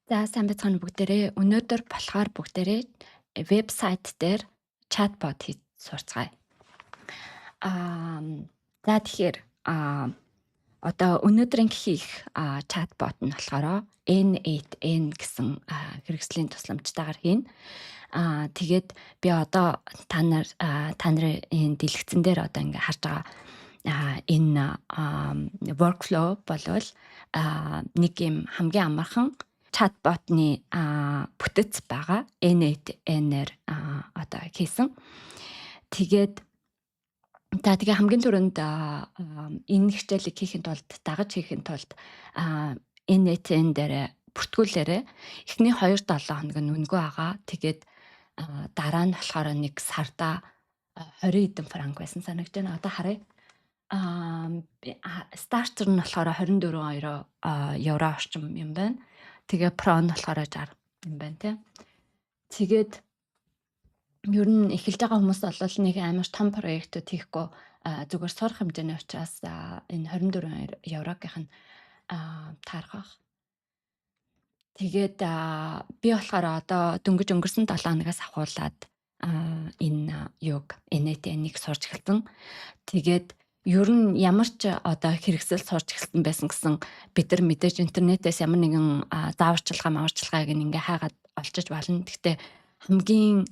За сайн байцгаана бүгдээрээ. Өнөөдөр болохоор бүгдээрээ вебсайт дээр чатбот хийж сурцгаая. Аа за тэгэхээр одоо өнөөдрийн хийх чатбот нь болохоор N8N гэсэн хэрэгслийн тусламжтайгаар хийн. Тэгээд би одоо та нарын энэ дэлгэцэн дээр одоо ингээ харж байгаа энэ workflow болвол нэг юм хамгийн амархан чатботны бүтэц байгаа. N8N-ээр одоо хийсэн. Тэгээд тэгээ хамгийн түрүүнд энэ хичээлийг хийхэд тулд дагаж хийхэд тулд N8N дээр бүртгүүлээрээ эхний 2-7 хоног нь үнэгүй байгаа. Тэгээд дараа нь болохоор нэг сарда 20 хэдэн франк байсан санагдаж байна. Одоо харъя. Стартер нь болохоор 24 евро орчим юм байна. Тэгээ про нь болохоор 60 юм байна тий. Тэгээд ер нь эхэлж байгаа хүмүүс бол нэг амар том проектууд хийхгүй зүгээр сурах хэмжээний учраас энэ 24 еврогийнх нь таарах. Тэгээд би болохоор одоо дөнгөж өнгөрсөн 7 хоногоос ахуулаад энэ юг N8N-ийг сурч эхэлсэн. Тэгээд ер нь ямар ч одоо хэрэгсэл сурч эхэлсэн байсан гэсэн бид нар мэдээж интернетээс ямар нэгэн зааварчилгааг ингээ хаагаад олчиж болно. Гэхдээ хамгийн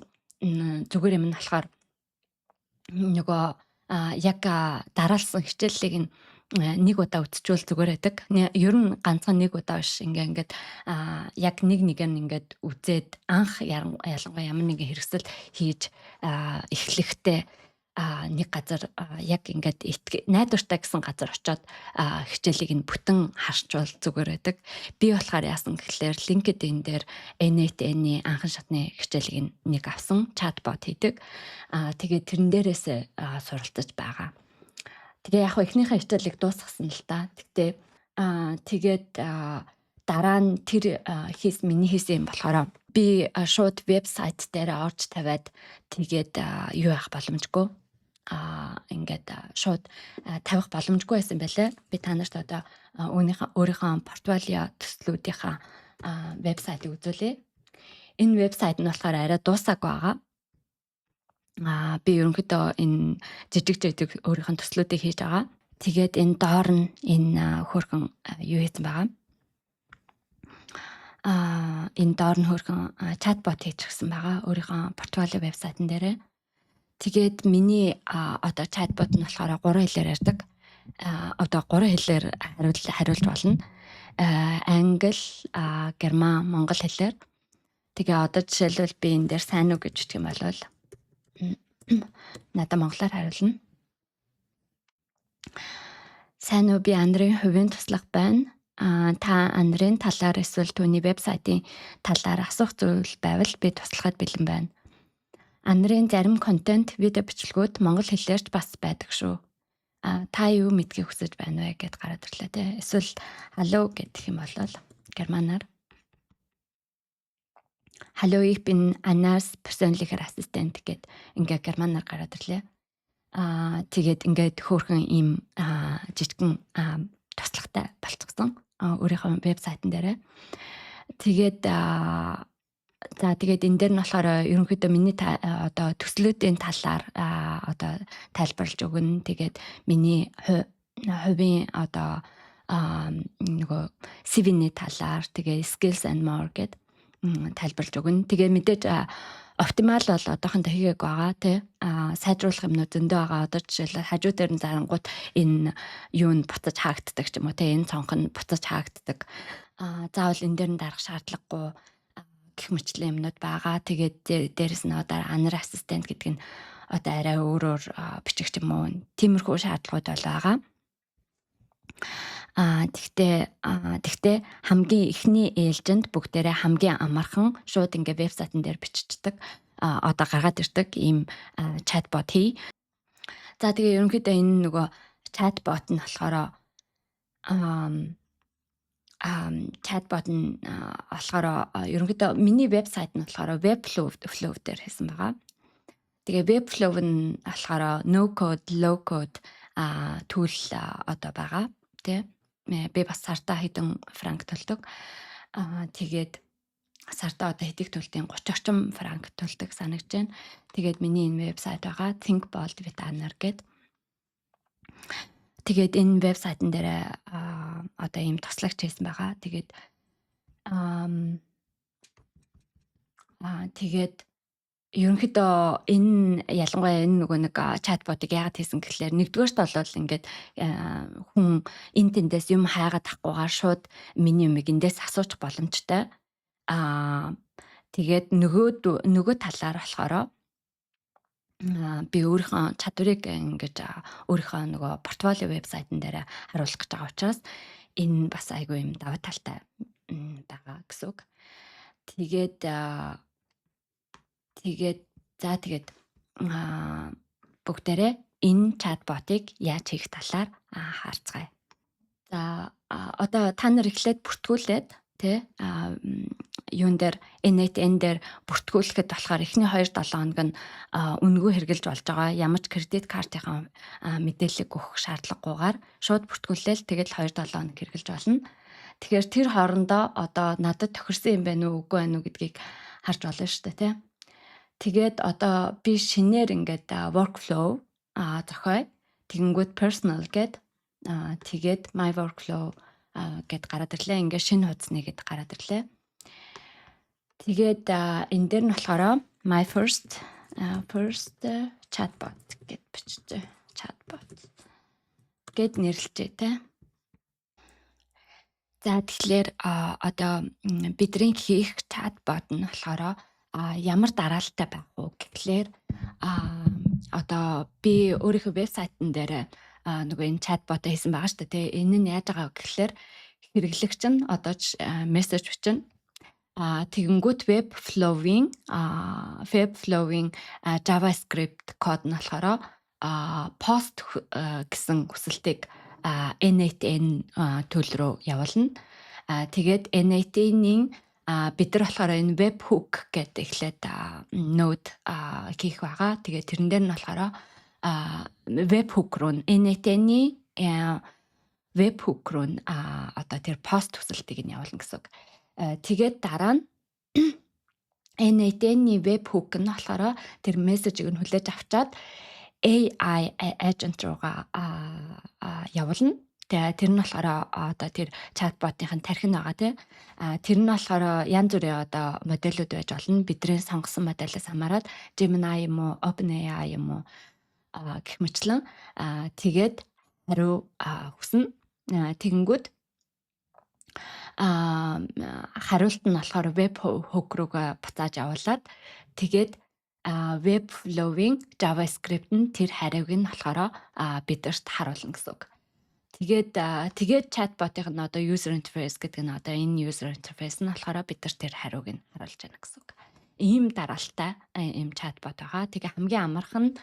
зүгээр юм нь болохоор нөгөө яг дараалсан хичээллийг нэг удаа үтчихвэл зүгээр байдаг. Ер нь ганцхан нэг удаа биш ингээд яг нэгээр ингээд үзээд анх ялангуяа ямар нэгэн хэрэгсэл хийж эхлэхдээ нэг газар яг ингээд найдвартай гэсэн газар очиод хичээлийг нь бүтэн харчвал зүгээр байдаг. Би болохоор яасан гэхлээр LinkedIn дээр N8N-ийн анхан шатны хичээлийг нэг авсан чатбот хийдэг. Тэгээд тэрэн дээрээс суралцаж байгаа. Тэгээ яг эхнийхээ хичээлийг дуусгасан л та. Тэгтээ тэгээд дараа нь тэр миний хийсэн юм болохоор би шууд вебсайт дээр орж тавиад тэгээд юу яах боломжгүй ингээд шууд тавих боломжгүй байсан байлаа. Би та нарт одоо өөрийнхөө портфолио төслүүдийнхаа вебсайтыг үзүүлье. Энэ вебсайт нь болохоор арай дуусаагүй байгаа. Би ерөнхийдөө энэ жижиг өөрийнхөө төслүүдийг хийж байгаа. Тэгээд энэ доор нь энэ хөрхөн юу хийсэн байгаа. Энэ доор нь хөрхөн чатбот хийчихсэн байгаа. Өөрийнхөө портфолио вебсайтн дээрээ. Тэгээд миний одоо чатбот нь болохоор 3 хэлээр ярьдаг. Одоо 3 хэлээр хариулж болно. Англи, герман, монгол хэлээр. Тэгээ одоо жишээлбэл би энэ дээр сайн уу гэж хэлэх юм бол надад монголоор хариулна. Сайн уу, би Андрийн хувийн туслах байна. Та Андрийн талаар эсвэл түүний вебсайтын талаар асуух зүйл байвал би туслахад бэлэн байна. Андрийн зарим контент, видео бичлэгүүд монгол хэлээрч бас байдаг шүү. Та юу мэдхийг хүсэж байна вэ гэд гараад ирлээ те. Эсвэл hallo гэх юм бол германаар hallo, ich bin Annas persönlicher Assistent гэд ингээ германаар гараад ирлээ. Тэгээд ингээд хөөрхөн ийм жижигэн туслахтай болцсон өөрийнхөө вебсайтн дээрээ. Тэгээд тэгээд энэ дээр нь болохоор ерөнхийдөө миний одоо төслүүдийн талаар одоо тайлбарлаж өгнө. Тэгээд миний хувийн одоо нөгөө CV-ний талаар тэгээ skills and more гэд тайлбарлаж өгнө. Тэгээ мэдээж оптимал бол одоохондоо хийгээг байгаа тий. Сайжруулах юмнууд зөндөө байгаа. Одоо жишээлбэл хажуу дээр нь зарангууд энэ юу нь буцаж хаагддаг ч юм уу тий. Энэ цонх нь буцаж хаагддаг. Заавал энэ дээр нь дарах шаардлагагүй гэх мэтлэн юмнууд байгаа. Тэгээд дээрэс нь одоо анар ассистент гэдэг нь одоо арай өөрөөр бичих юм уу. Тиймэрхүү шаардлагууд бол байгаа. Тэгтээ хамгийн эхний ээлжинд бүгдээрээ хамгийн амархан шууд ингээ вебсайтн дээр биччихдэг. Одоо гаргаад ирдэг ийм чатбот хий. За тэгээ ерөнхийдөө энэ нөгөө чатбот нь болохоор чатбот нь болохоор ерөнхийдөө миний вебсайт нь болохоор Webflow дээр хийсэн байгаа. Тэгээ Webflow нь болохоор no code, low code tool одоо байгаа. Тэ би бас сартаа хэдэн франк төлдөг. Тэгээд сартаа одоо хэдийг төлдөг 30 орчим франк төлдөг санагдж байна. Тэгээд миний энэ вебсайт байгаа Think Bold with Anna гэдэг. Тэгээд энэ вебсайтн дээр одоо ийм туслагч хийсэн байгаа. Тэгээд тэгээд ерөнхийдөө энэ ялангуяа энэ нөгөө нэг чатботыг яагаад хийсэн гэхлээр нэгдүгээрт бол ингээд хүн энэ тэндээс юм хайгаад авахгүйгээр шууд миний юмыг эндээс асуучих боломжтой. Тэгээд нөгөө талаар болохоор би өөрийнхөө чадварыг ингэж өөрийнхөө нөгөө портфолио вебсайтн дээр харуулах гэж байгаа учраас энэ бас айгүй юм даваа талтай байгаа гэсэн үг. Тэгээд бүгдээрээ энэ чатботыг яаж хийх талаар харцгаая. За одоо та нар эхлээд бүртгүүлээд тий юун дээр NATN дээр бүртгүүлэхэд болохоор эхний 2-7 хоног нь үнэгүй хэрглэж болж байгаа. Ямар ч кредит картын мэдээлэл өгөх шаардлагагүйгээр шууд бүртгүүлээл тэгэл 2-7 хоног хэрглэж болно. Тэгэхээр тэр хоорондоо одоо надад тохирсон юм байна уу үгүй байна уу гэдгийг харж болно шүү дээ тий. Тэгээд одоо би шинээр ингээд workflow зохио. Тэгэнгүүт personal гэд тэгээд my workflow гэд гараад ирлээ. Ингээд шинэ хуудасны гэд гараад ирлээ. Тэгээд энэ дээр нь болохоор my first chatbot гэд биччихэ. Chatbot гэд нэрлэжээ те. За тэгэхээр одоо бидний хийх chatbot нь болохоор ямар дараалалтай байх уу гэхлээр одоо би өөрийнхөө вебсайтн дээр нөгөө энэ чатботоо хийсэн байгаа шүү дээ. Энэ нь яаж байгаа гэхлээр хэрэглэгч нь одоо мессеж бичнэ. Тэгэнгүүт webflow-ing JavaScript код нь болохоор post гэсэн хүсэлтийг NATN төлөв рүү явуулна. Тэгээд NATN-ийн бид нар болохоор энэ webhook гэдэг эхлээд node хийх байгаа. Тэгээд тэрэн дээр нь болохоор webhook руу NATN-ийн webhook руу одоо тэр пост хүсэлтийг нь явуулна гэсэн үг. Тэгээд дараа нь NATN-ийн webhook нь болохоор тэр мессежийг нь хүлээж авчаад AI agent руугаа явуулна. Тэгээ тэр нь болохоор одоо тэр чатботын тархин байгаа тий. Тэр нь болохоор янз бүрийн одоо модельуд байж болно. Бидний сонгосон моделээс хамаарат Gemini юм уу, OpenAI юм уу гэх мэтлэн тэгээд хариу хүснэ. Тэгэнгүүт хариулт нь болохоор webhook руугаа буцааж явуулаад тэгээд webflow-ing JavaScript нь тэр хариуг нь болохоор бидэрт харуулна гэсэн үг. Тэгээд chatbot-ын нь одоо user interface гэдэг нь одоо энэ user interface нь болохоор бидэрт тэр хариуг нь харуулж байна гэсэн үг. Ийм дараалалтай ийм chatbot байгаа. Тэгээ хамгийн амархан нь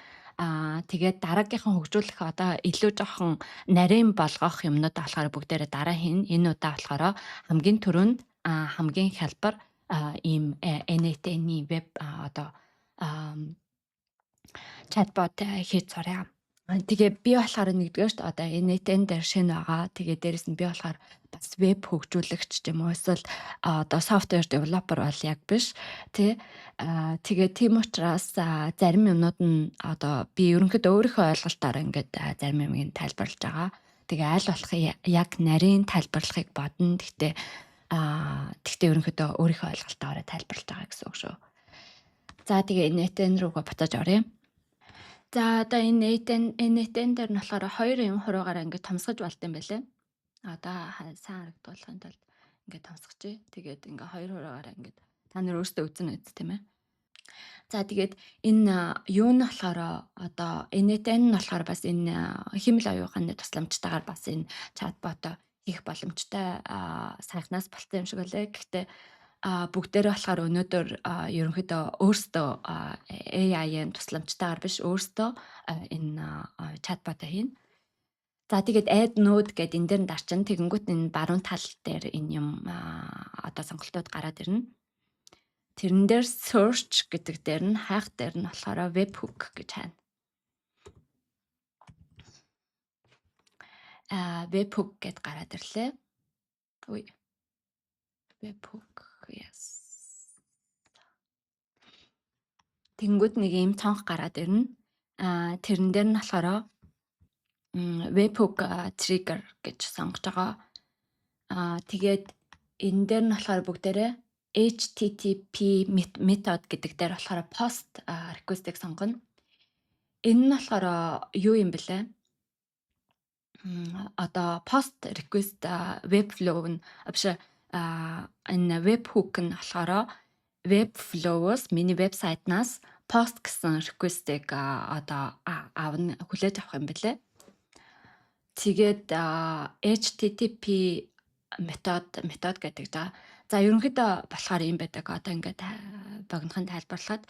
тэгээд дараагийнхаа хөгжүүлэх одоо илүү жоохон нарийн болгох юмнууд болохоор бүгдээрээ дараа хийн. Энэ удаа болохоор хамгийн түрүүнд хамгийн хялбар ийм NATN-ийн веб одоо chatbot хийж сураа. Тэгээ би болохоор нэгдүгээрт одоо NATN дээр шинэ байгаа. Тэгээ дээрэс нь би болохоор бас веб хөгжүүлэгч юм уу эсвэл одоо software developer бол яг биш тий. Тэгээ тийм учраас зарим юмнууд нь одоо би ерөнхийдөө өөрийнхөө ойлголтоор ингээд зарим юмыг тайлбарлаж байгаа. Тэгээ аль болох яг нарийн тайлбарлахыг бодно. Гэхдээ ерөнхийдөө өөрийнхөө ойлголтоор тайлбарлаж байгаа гэсэн үг шүү. За тэгээ NATN руугаа буцааж оръё. За одоо энэ NATN дээр нь болохоор 2 юм хуруугаараа ингээд томсгож болд юм байлээ. Одоо сайн харагдуулахын тулд ингээд томсгоч. Тэгээд ингээд 2 хуруугаараа ингээд та нар өөрсдөө үзэн үз тийм ээ. За тэгээд энэ юу нь болохоор одоо NATN нь болохоор бас энэ хэмэл оюуханы тусламжтайгаар бас энэ чатбот хийх боломжтой сайхнаас болтой юм шиг байлээ. Гэхдээ бүгдээрээ болохоор өнөөдөр ерөнхийдөө өөрсдөө AI-ийн тусламжтайгаар биш өөрсдөө энэ чатботоо хийнэ. За тэгээд add node гэдэг энэ дээр дарчин тэгэнгүүт энэ баруун тал дээр энэ юм одоо сонголтууд гараад ирнэ. Тэрэн дээр search гэдэг дээр нь хайх дээр нь болохоор webhook гэж хайна. Webhook гэд гараад ирлээ. Webhook yes. Тэнгүүд нэг ийм цонх гараад ирнэ. Тэрэн дээр нь болохоор webhook trigger гэж сонгож байгаа. Тэгээд энэ дээр нь болохоор бүгдээрээ HTTP method гэдэг дээр болохоор post request-ыг сонгоно. Энэ нь болохоор юу юм бэлээ? Одоо post request webflow нь биш энэ webhook нь болохоор webflow-оос миний вебсайтнаас post гэсэн request-ыг одоо авна хүлээж авах юм бэлээ. Тэгээд HTTP метод гэдэг жаа. За ерөнхийдөө болохоор юм байдаг. Одоо ингээд богинохон тайлбарлахад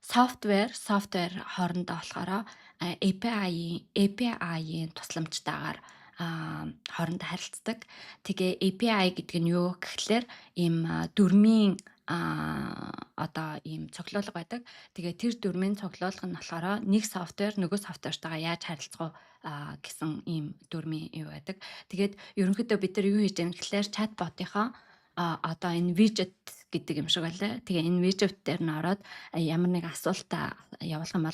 софтвер хоорондоо болохоор API-ийн тусламжтайгаар хоорондоо харилцдаг. Тэгээ API гэдэг нь юу гэхлээр ийм дүрмийн одоо ийм цоглуулга байдаг. Тэгээ тэр дүрмийн цоглуулга нь болохоор нэг софтвер нөгөө софтвертайгаа яаж харилцах гэсэн ийм дүрмийн юу байдаг. Тэгээд ерөнхийдөө бид нар юу хийж байгаа гэхлээр чатботынхаа одоо энэ widget гэдэг юм шиг байлаа. Тэгээ энэ widget дээр нь ороод ямар нэг асуулт явуулах юм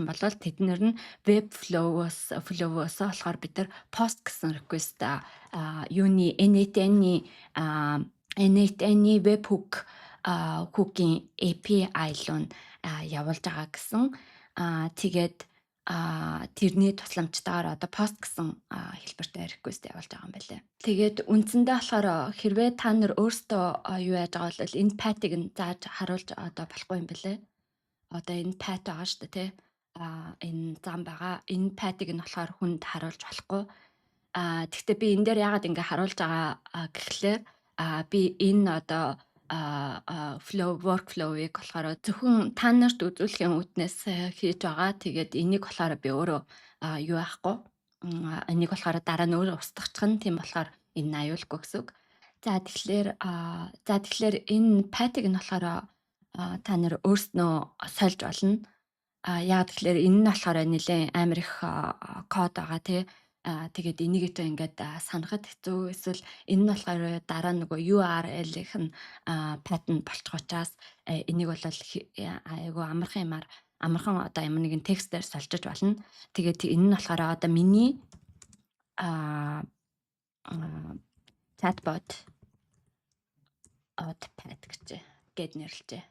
бол тэднэр нь webflow-оос болохоор бид нар post гэсэн request юуны n8n-ийн webhook hook-ийн API руу явуулж байгаа гэсэн. Тэгээд тэрний тусламжтайгаар одоо post гэсэн хэлбэртэй request явуулж байгаа юм байлээ. Тэгээд үндсэндээ болохоор хэрвээ та нар өөрсдөө юу яаж байгаа бол энэ path-ыг нь зааж харуулж одоо болохгүй юм байлээ. Одоо энэ path байгаа шүү дээ, тий. Энэ зам байгаа. Энэ path-ыг нь болохоор хүнд харуулж болохгүй. Гэхдээ би энэ дээр яагаад ингэ харуулж байгаа гэхлээр би энэ одоо workflow-ыг болохоор зөвхөн та нарт үзүүлэхийн үүднээс хийж байгаа. Тэгээд энийг болохоор би өөрөө юу яахгүй. Энийг болохоор дараа нь өөрөө устгахчихна. Тийм болохоор энэ аюулгүй гэсэн үг. За тэгэхээр энэ path-ыг нь болохоор та нар өөрснөө сольж болно. Яагаад тэгэхээр энэ нь болохоор нэлээд амар их код байгаа тий. Тэгээд энийг ч ингээд санахад хэцүү. Эсвэл энэ нь болохоор дараа нөгөө URL-ийнх нь pattern болчих учраас энийг бол айгүй амархан одоо ямар нэгэн текстээр сольжиж болно. Тэгээд энэ нь болохоор одоо миний chatbot path гэд нэрлэжээ.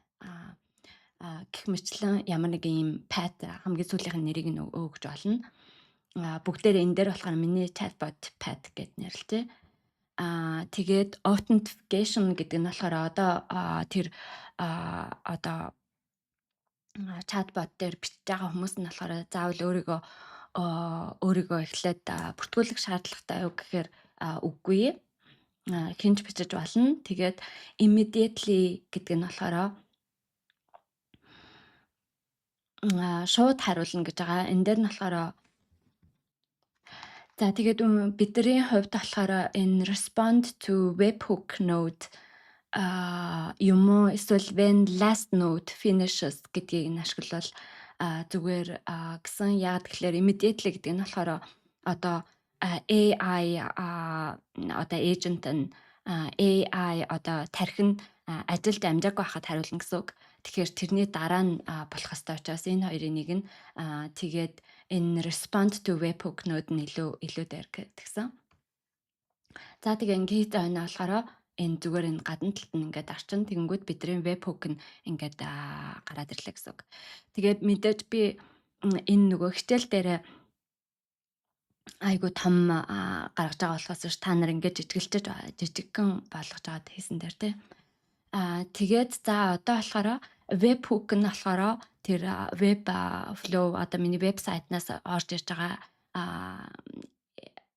Гэх мэтлэн ямар нэг юм path хамгийн сүүлийнх нь нэрийг нь өгж болно. Бүгдээрээ энэ дээр болохоор миний chatbot path гэд нэрлэжээ. Тэгээд authentication гэдэг нь болохоор одоо тэр одоо chatbot дээр бичиж байгаа хүмүүс нь болохоор заавал өөрийгөө эхлээд бүртгүүлэх шаардлагатай юу гэхээр үгүй. Хинж бичиж болно. Тэгээд immediately гэдэг нь болохоор шууд хариулна гэж байгаа. Энэ дээр нь болохоор за тэгээд бидний хувьд болохоор энэ respond to webhook node юм уу эсвэл when last node finishes гэдгийг нь ашиглавал зүгээр гэсэн. Яагаад гэхээр immediately гэдэг нь болохоор одоо AI одоо agent нь AI одоо тархин ажилд амжаагүй байхад хариулна гэсэн үг. Тэгэхээр тэрний дараа нь болох ёстой учраас энэ хоёрын нэг нь тэгээд энэ respond to webhook node нь илүү дээр гэсэн. За тэгээ ингээд байна болохоор энэ зүгээр энэ гадна талд нь ингээд арчин тэгэнгүүт бидний webhook нь ингээд гараад ирлээ гэсэн үг. Тэгээд мэдээж би энэ нөгөө хичээл дээр айгу том гаргаж байгаа болохоос та нар ингээд жижигхэн болгож аваад хийсэн дээр тий. Тэгээд за одоо болохоор webhook нь болохоор тэр web flow одоо миний вебсайтнаас орж ирж байгаа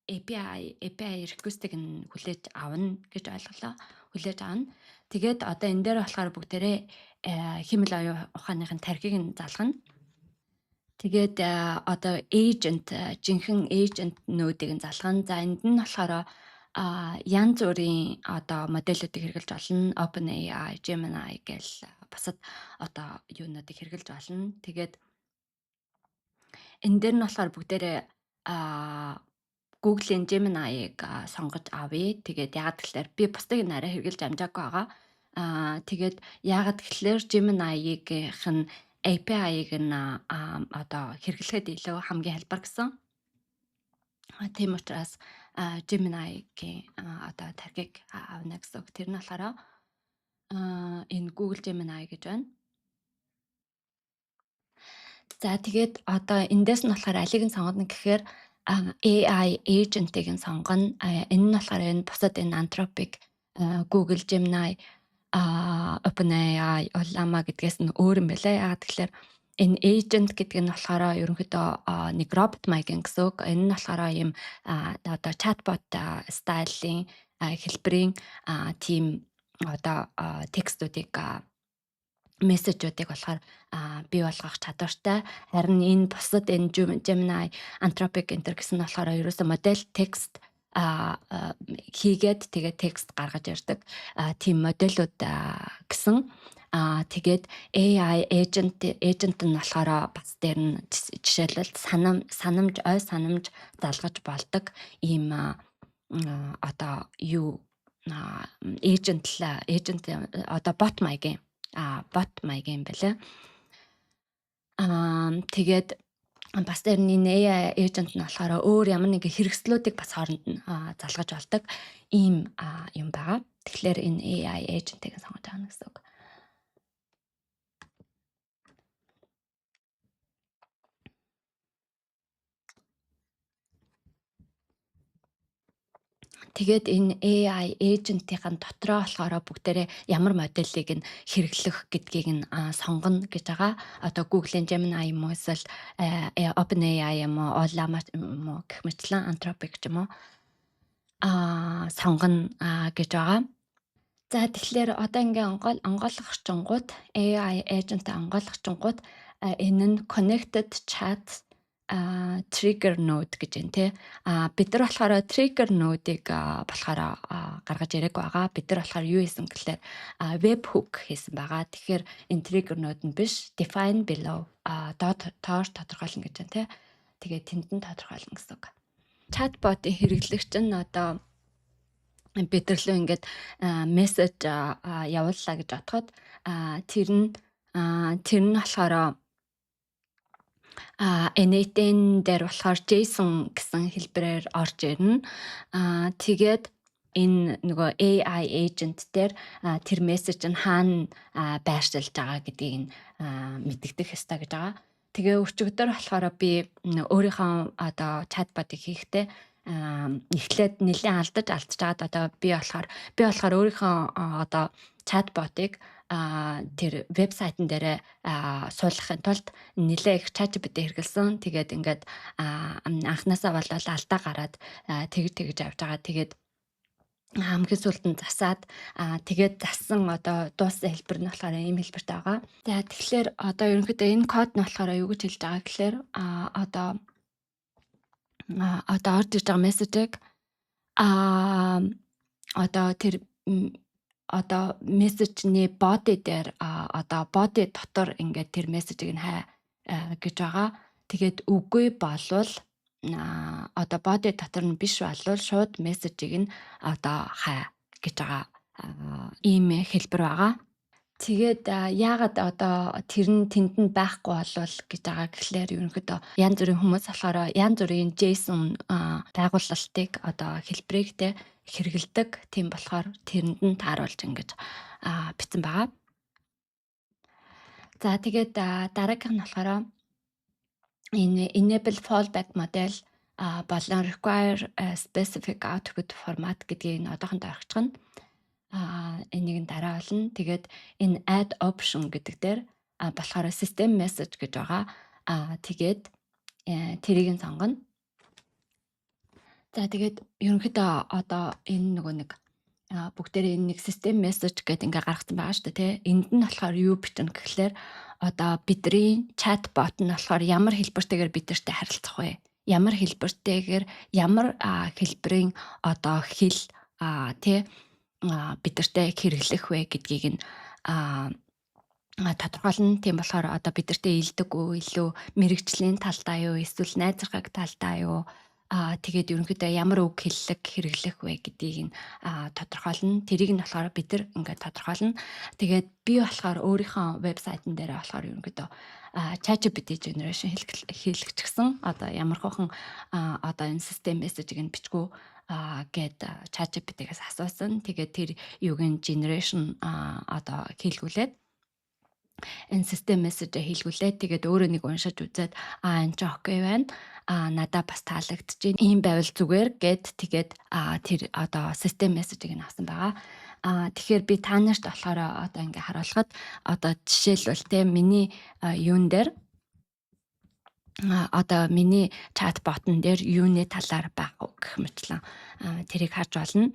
API request-ыг нь хүлээж авна гэж ойлголоо. Хүлээж авна. Тэгээд одоо энэ дээр болохоор бүгдээрээ хэмэл оюун ухааныхын тархийг нь залгана. Тэгээд одоо жинхэнэ agent нүүдийг нь залгана. За энд нь болохоор янз бүрийн одоо модельүүдийг хэрэглэж болно. OpenAI, Gemini гэл бусад одоо юунуудыг хэрэглэж болно. Тэгээд энэ дээр нь болохоор бүгдээрээ Google-ийн Gemini-ыг сонгож авъя. Тэгээд яагаад гэвэл би бусдыг нарай хэрэглэж амжаагүй байгаа. Тэгээд яагаад гэхлээр Gemini-ийнх нь API-ыг нь одоо хэрэглэхэд илүү хамгийн хэлбэр гэсэн. Тийм учраас Gemini-гийн одоо тархиг авна гэсэн үг. Тэр нь болохоор энэ Google Gemini гэж байна. За тэгээд одоо эндээс нь болохоор алиг нь сонгоно гэхээр AI agent-ийг нь сонгоно. Энэ нь болохоор энэ бусад энэ Anthropic, Google Gemini, OpenAI, Llama гэдгээс нь өөр юм байлаа. Яагаад тэгэхээр энэ agent гэдэг нь болохоор ерөнхийдөө нэг робот маягийн гэсэн үг. Энэ нь болохоор ийм одоо chatbot стайлын хэлбэрийн тийм одоо текстүүдийг мессежүүдийг болохоор бий болгох чадвартай. Харин энэ бусад энэ Gemini, Anthropic Enter гэсэн нь болохоор ерөөсөө модель текст хийгээд тэгээд текст гаргаж ирдэг тийм моделүүд гэсэн. Тэгээд AI agent нь болохоор бас дээр нь жишээлбэл санамж ой санамж залгаж болдог ийм одоо юу agent одоо bot маягийн байлаа. Тэгээд бас дээр нь AI agent нь болохоор өөр ямар нэгэн хэрэгслүүдийг бас хооронд нь залгаж болдог ийм юм байгаа. Тэгэхээр энэ AI agent-ийг сонгож байгаа гэсэн үг. Тэгээд энэ AI agent-ийн дотроо болохоор бүгдээрээ ямар моделийг нь хэрэглэх гэдгийг нь сонгоно гэж байгаа. Одоо Google-ийн Gemini юм уу эсвэл OpenAI юм уу, Llama юм уу гэх мэтлэн Anthropic юм уу сонгоно гэж байгаа. За тэгэхээр одоо ингээ онгойлгохчингууд AI agent онгойлгохчингууд энэ нь connected chat trigger node гэж байна те. Бид нар болохоор trigger node-ыг болохоор гаргаж ирэг байгаа. Бид нар болохоор юу хийсэн гэхээр webhook хийсэн байгаа. Тэгэхээр энэ trigger node нь биш, define below доош тодорхойлно гэж байна те. Тэгээд тэнд нь тодорхойлно гэсэн үг. Chatbot-ийн хэрэглэгч нь одоо бид нар лөө ингээд мессеж явууллаа гэж бодоход тэр нь болохоор NAT-ийн дээр болохоор JSON гэсэн хэлбэрээр орж ирнэ. Тэгээд энэ нөгөө AI agent дээр тэр мессеж нь хаана байршилж байгаа гэдгийг мэддэх ёстой гэж байгаа. Тэгээ өчигдөр болохоор би өөрийнхөө одоо chatbot-ыг хийхдээ эхлээд нэлээд алдчихад одоо би болохоор өөрийнхөө одоо chatbot-ыг тэр вебсайтн дээр суулгахын тулд нэлээ их ChatGPT хэрэгэлсэн. Тэгээд ингээд анханасаа бол алдаа гараад тэгж явж байгаа. Тэгээд хамгийн сүүлд нь засаад тэгээд зассан одоо дууссан хэлбэр нь болохоор ийм хэлбэртэй байгаа. За тэгэхээр одоо ерөнхийдөө энэ код нь болохоор юу гэж хэлж байгаа гэхээр одоо орж ирж байгаа мессежийг одоо тэр одоо мессежний body дээр одоо body дотор ингээд тэр мессежийг нь хай гэж байгаа. Тэгээд үгүй болвол одоо body дотор нь биш болвол шууд мессежийг нь одоо хай гэж байгаа ийм хэлбэр байгаа. Тэгээд яагаад одоо тэр нь тэнд нь байхгүй болвол гэж байгаа гэхлээр ерөнхийдөө янз бүрийн хүмүүс болохоор янз бүрийн JSON байгуулалтыг одоо хэлбэрийг те хэрэгэлдэг. Тийм болохоор тэрэнд нь тааруулж ингэж бичсэн байгаа. За тэгээд дараагийнх нь болохоор энэ enable fallback model болон require specific output format гэдгийг одоохондоо орхичихна. Энийг дараа болно. Тэгээд энэ add option гэдэг дээр болохоор system message гэж байгаа. Тэгээд тэрийг нь сонгоно. За тэгээд ерөнхийдөө одоо энэ нөгөө нэг бүгдээрээ энэ нэг system message гэдэг ингээ гаргасан байгаа шүү дээ тий. Энд нь болохоор юу бичнэ гэхлээр одоо бидний chatbot нь болохоор ямар хэлбэртэйгээр бидэртэй харилцах вэ? Ямар хэлбэртэйгээр ямар хэлбэрийн одоо хэл тий бидэртэй хэрэглэх вэ гэдгийг нь тодорхойлно. Тийм болохоор одоо бидэртэй илдэг үү, илүү мэрэгжлийн талдаа юу, эсвэл найзрахаг талдаа юу, Тэгээд ерөнхийдөө ямар үг хэрэглэх вэ гэдгийг нь тодорхойлно. Тэрийг нь болохоор бид нар ингээд тодорхойлно. Тэгээд би болохоор өөрийнхөө вебсайтн дээр болохоор ерөнхийдөө ChatGPT generation хийлгэчихсэн. Одоо ямар хөөхон одоо энэ систем мессежийг нь бичгүү гэд ChatGPT-гээс асуусан. Тэгээд тэр юуг нь generation одоо хийлгүүлээд энэ систем мессежээ хийлгүүлээд тэгээд өөрөө нэг уншиж үзээд энэ ч окей байна. Надад бас таалагдчихээн. Ийм байвал зүгээр гэд тэгээд тэр одоо систем мессежийг нь авсан байгаа. Тэгэхээр би та нарт болохоор одоо ингээ харуулхад одоо жишээлбэл те миний юун дээр одоо миний чатботн дээр юуны талаар байгаа гэх мэтлэн тэрийг харж болно.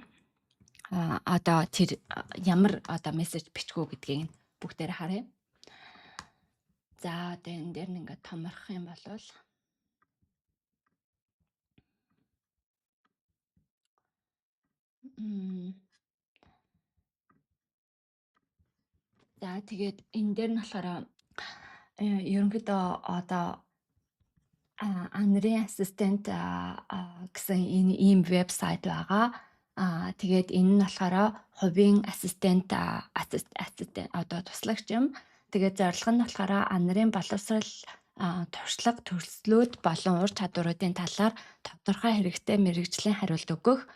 Одоо тэр ямар одоо мессеж бичгүү гэдгийг бүгдээр харъя. За одоо энэ дээр нь ингээд томорох юм болвол за тэгээд энэ дээр нь болохоор ерөнхийдөө одоо Анрын ассистент гэсэн ийм вебсайт байгаа. Тэгээд энэ нь болохоор хувийн ассистент одоо туслагч юм. Тэгээд зорилго нь болохоор Анрын боловсрал туршлага төрслүүд болон ур чадваруудын талаар тодорхой хэрэгтэй мэргэжлийн хариулт өгөх.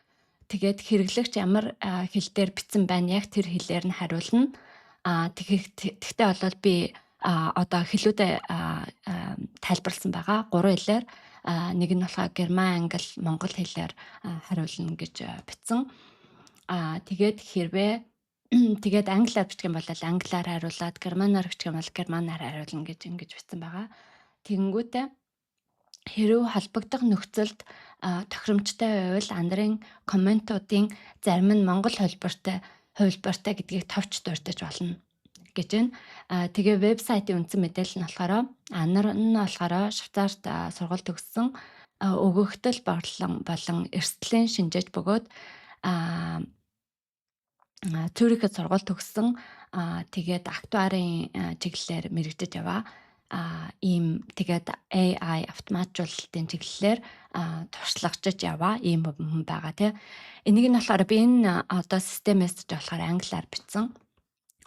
Тэгээд хэрэглэгч ямар хэл дээр бичсэн байна яг тэр хэлээр нь хариулна. Тэгтээ бол би одоо хэлүүдэд тайлбарласан байгаа 3 хэлээр. Нэг нь болохоор герман, англи, монгол хэлээр хариулна гэж бичсэн. Тэгээд хэрвээ тэгээд англиар бичих юм бол англиар хариулаад германаар бичих юм бол германаар хариулна гэж ингэж бичсэн байгаа. Тэгэнгүүтээ хэрв холбогдох нөхцөлд тохиромжтой байвал Анрын комментуудын зарим нь монгол хувилбартай гэдгийг товч дурдж болно гэж байна. Тэгээ вебсайтын үндсэн мэдээлэл нь болохоор Анар нь болохоор Швейцарт сургалт төгссөн өгөгдөл болон эрсдлийн шинжээч бөгөөд Цюрихт сургалт төгссөн тэгээд актуарын чиглэлээр мэрэгдэж яваа. Ийм тэгээд AI автоматжуулалтын чиглэлээр туршлагачж яваа ийм хүн байгаа тий. Энийг нь болохоор би энэ одоо систем мессеж болохоор англиар бичсэн.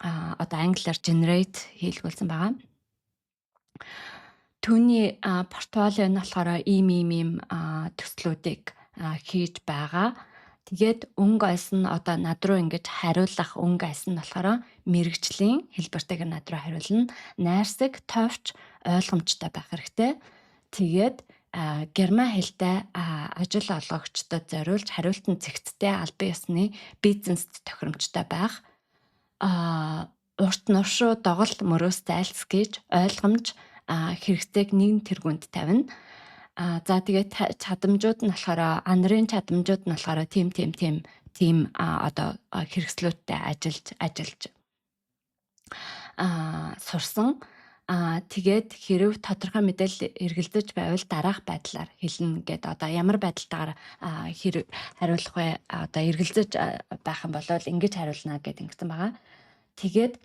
Одоо англиар generate хийлгүүлсэн байгаа. Түүний портфолио нь болохоор ийм төслүүдийг хийж байгаа. Тэгээд өнгө альс нь одоо над руу ингэж хариулах өнгө альс нь болохоор мэрэгжлийн хэлбэртэйгээр над руу хариулна. Найрсаг, товч, ойлгомжтой байх хэрэгтэй. Тэгээд герман хэлтэй ажил олгогчдод зориулж хариултын цэгцтэй албан ёсны бизнест тохиромжтой байх. Урт нуршуу доголт мөрөөс зайлсхийж ойлгомж хэрэгцээг нэгэн тэргуунд тавина. За тэгээд чадамжууд нь болохоор Анрын чадамжууд нь болохоор тийм одоо хэрэгслүүдтэй ажиллаж сурсан. Тэгээд хэрв тодорхой мэдээлэл эргэлзэж байвал дараах байдлаар хэлнэ гэд одоо ямар байдалтайгаар хариулах вэ? Одоо эргэлзэж байх юм бол ингэж хариулна гэд ингэсэн байгаа. Тэгээд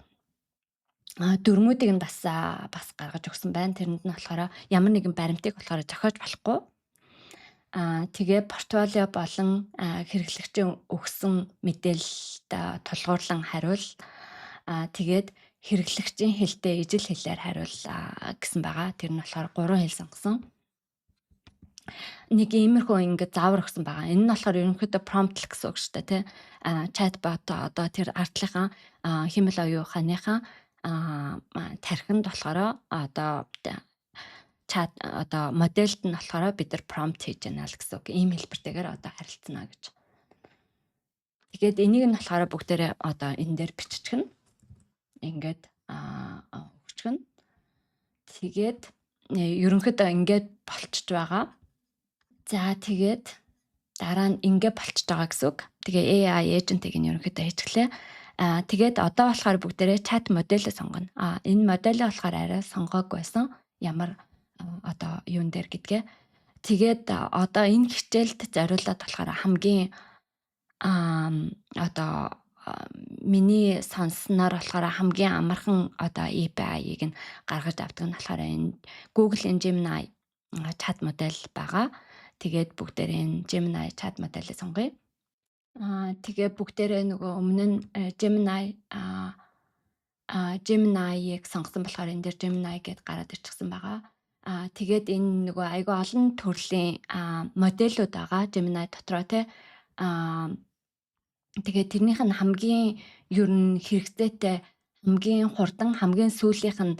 дөрмүүдийг нь бас гаргаж өгсөн байна. Тэрэнд нь болохоор ямар нэгэн баримтыг болохоор зохиож болохгүй. Тэгээ портфолио болон хэрэглэгчийн өгсөн мэдээлэлд тулгуурлан хариул. Тэгээд хэрэглэгчийн хэлтэй ижил хэлээр хариул гэсэн байгаа. Тэр нь болохоор 3 хэл сонгосон. Нэг иймэрхүү ингэ заавар өгсөн байгаа. Энэ нь болохоор ерөнхийдөө prompt гэсэн үг шүү дээ, тий. Chatbot одоо тэр ардлынхаа хэмэл оюун ухааныхаа тархинд болохоор одоо чат одоо модельд нь болохоор бид нар prompt хийж яана л гэсэн үг. Ийм хэлбэртэйгээр одоо харилцана гэж. Тэгээд энийг нь болохоор бүгдээрээ одоо энэ дээр биччихнэ. Ингээд өгчихнэ. Тэгээд ерөнхийдөө ингээд болчихж байгаа. За тэгээд дараа нь ингээд болчихж байгаа гэсэн үг. Тэгээ AI agent-ийг нь ерөнхийдөө хийчихлээ. Тэгээд одоо болохоор бүгдээрээ чат модельээ сонгоно. Энэ модельээ болохоор арай сонгоогүй байсан. Ямар одоо юун дээр гэдгээ. Тэгээд одоо энэ хичээлд зориулаад болохоор хамгийн одоо миний сонссноор болохоор хамгийн амархан одоо API-ыг нь гаргаж авдаг нь болохоор энэ Google Gemini чат модель байгаа. Тэгээд бүгдээрээ энэ Gemini chat моделийг сонгоё. Тэгээ бүгдээрээ нөгөө өмнө нь Gemini-ыг сонгосон болохоор энэ дээр Gemini гэдээ гараад ирчихсэн байгаа. Тэгээд энэ нөгөө айгүй олон төрлийн модельуд байгаа Gemini дотроо те. Тэгээд тэрнийх нь хамгийн ер нь хэрэгцээтэй хамгийн хурдан хамгийн сүүлийнх нь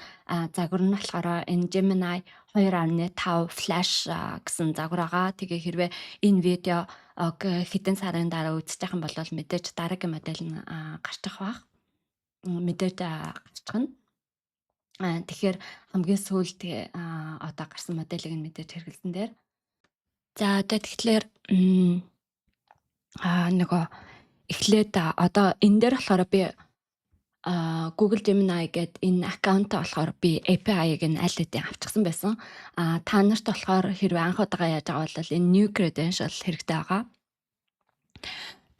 загвар нь болохоор энэ Gemini 2.5 Flash гэсэн загвар байгаа. Тэгээ хэрвээ энэ видео хэдэн сарын дараа үзэж байгаа бол мэдээж дараагийн модель нь гарчих байх. Мэдээж гарчих нь. Тэгэхээр хамгийн сүүлд одоо гарсан моделийг нь мэдээж хэрэглэсэн дээр. За одоо тэгэхээр нөгөө эхлээд одоо энэ дээр болохоор би Google Gemini гэдэг энэ аккаунтаа болохоор би API-ыг нь аль хэдийн авчихсан байсан. Та нарт болохоор хэрвээ анх удаага яаж байгаа бол энэ new credential хэрэгтэй байгаа.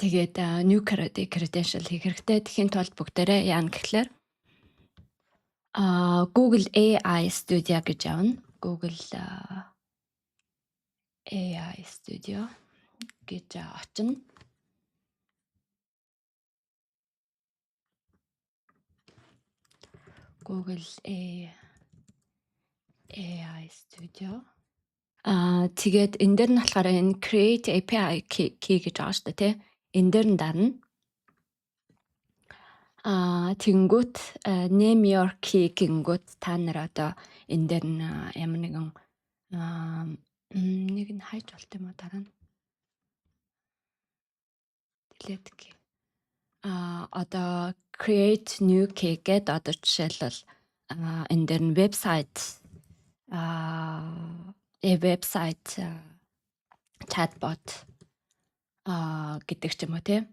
Тэгээд new credential хийх хэрэгтэй. Тэхийн тулд бүгдээрээ яана гэхлээр Google AI Studio гэж явна. Google AI Studio гэж очино. Google AI Studio. Тэгээд энэ дээр нь болохоор энэ Create API key гэж байгаа шүү дээ, тий. Энэ дээр нь дарна. Тэнгүүт name your key гингүүт та нар одоо энэ дээр нь ямар нэгэн нэг нь хайж болт юм уу дараа нь. Delete key. Одоо create new key гэдэг одоо жишээлбэл энэ дээр нь вебсайт chatbot гэдэг ч юм уу тий.